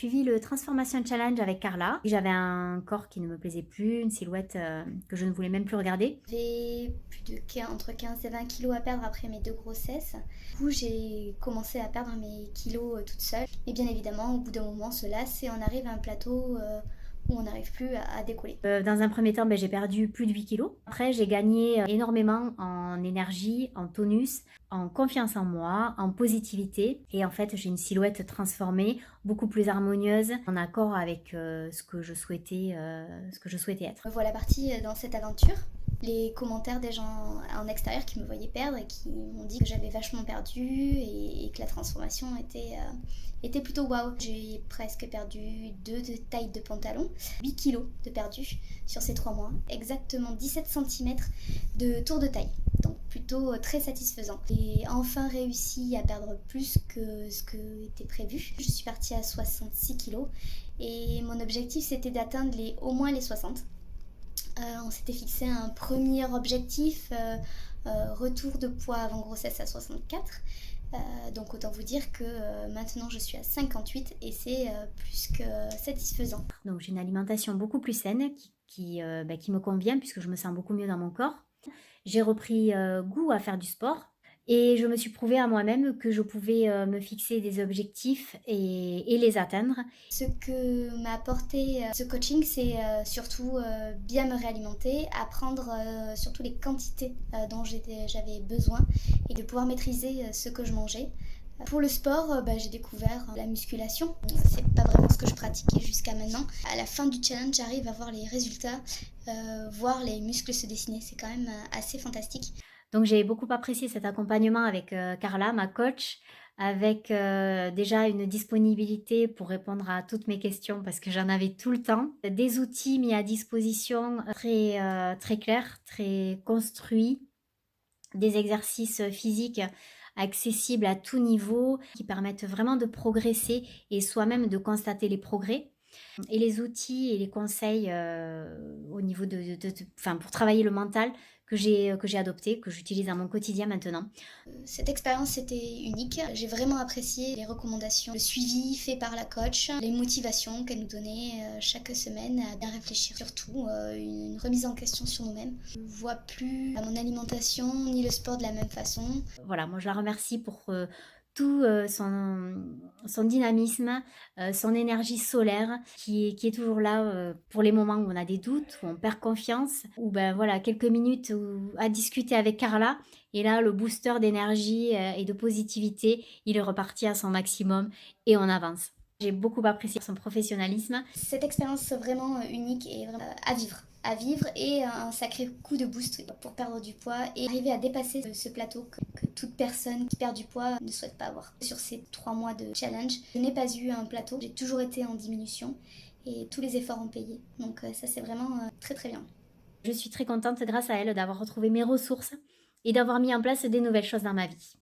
suivi le Transformation Challenge avec Carla. J'avais un corps qui ne me plaisait plus, une silhouette que je ne voulais même plus regarder. J'avais entre 15 et 20 kilos à perdre après mes deux grossesses. Du coup, j'ai commencé à perdre mes kilos toute seule. Et bien évidemment, au bout d'un moment, on se lasse et on arrive à un plateau où on n'arrive plus à décoller. Dans un premier temps, j'ai perdu plus de 8 kilos. Après, j'ai gagné énormément en énergie, en tonus, en confiance en moi, en positivité. Et en fait, j'ai une silhouette transformée, beaucoup plus harmonieuse, en accord avec ce que je souhaitais être. Me voilà partie dans cette aventure. Les commentaires des gens en extérieur qui me voyaient perdre et qui m'ont dit que j'avais vachement perdu et que la transformation était plutôt waouh. J'ai presque perdu 2 de taille de pantalon, 8 kilos de perdu sur ces 3 mois, exactement 17 centimètres de tour de taille. Donc plutôt très satisfaisant. J'ai enfin réussi à perdre plus que ce que était prévu. Je suis partie à 66 kilos et mon objectif c'était d'atteindre au moins les 60. On s'était fixé un premier objectif, retour de poids avant grossesse à 64. Donc autant vous dire que maintenant je suis à 58 et c'est plus que satisfaisant. Donc j'ai une alimentation beaucoup plus saine qui me convient puisque je me sens beaucoup mieux dans mon corps. J'ai repris goût à faire du sport et je me suis prouvé à moi-même que je pouvais me fixer des objectifs et les atteindre. Ce que m'a apporté ce coaching, c'est surtout bien me réalimenter, apprendre surtout les quantités dont j'avais besoin et de pouvoir maîtriser ce que je mangeais. Pour le sport, j'ai découvert la musculation. C'est pas vraiment ce que je pratiquais jusqu'à maintenant. À la fin du challenge, j'arrive à voir les résultats, voir les muscles se dessiner. C'est quand même assez fantastique. Donc j'ai beaucoup apprécié cet accompagnement avec Carla, ma coach, avec déjà une disponibilité pour répondre à toutes mes questions parce que j'en avais tout le temps. Des outils mis à disposition très clairs, très construits, des exercices physiques accessibles à tout niveau qui permettent vraiment de progresser et soi-même de constater les progrès. Et les outils et les conseils au niveau enfin, pour travailler le mental que j'ai adopté, que j'utilise dans mon quotidien maintenant. Cette expérience était unique. J'ai vraiment apprécié les recommandations, le suivi fait par la coach, les motivations qu'elle nous donnait chaque semaine à bien réfléchir. Surtout une remise en question sur nous-mêmes. Je ne vois plus mon alimentation ni le sport de la même façon. Voilà, moi je la remercie pour tout son dynamisme, son énergie solaire qui est toujours là pour les moments où on a des doutes, où on perd confiance, ou ben voilà, quelques minutes à discuter avec Carla. Et là, le booster d'énergie et de positivité, il est reparti à son maximum et on avance. J'ai beaucoup apprécié son professionnalisme. Cette expérience vraiment unique et vraiment à vivre et un sacré coup de boost pour perdre du poids et arriver à dépasser ce plateau que toute personne qui perd du poids ne souhaite pas avoir. Sur ces 3 mois de challenge, je n'ai pas eu un plateau, j'ai toujours été en diminution et tous les efforts ont payé. Donc ça c'est vraiment très très bien. Je suis très contente grâce à elle d'avoir retrouvé mes ressources et d'avoir mis en place des nouvelles choses dans ma vie.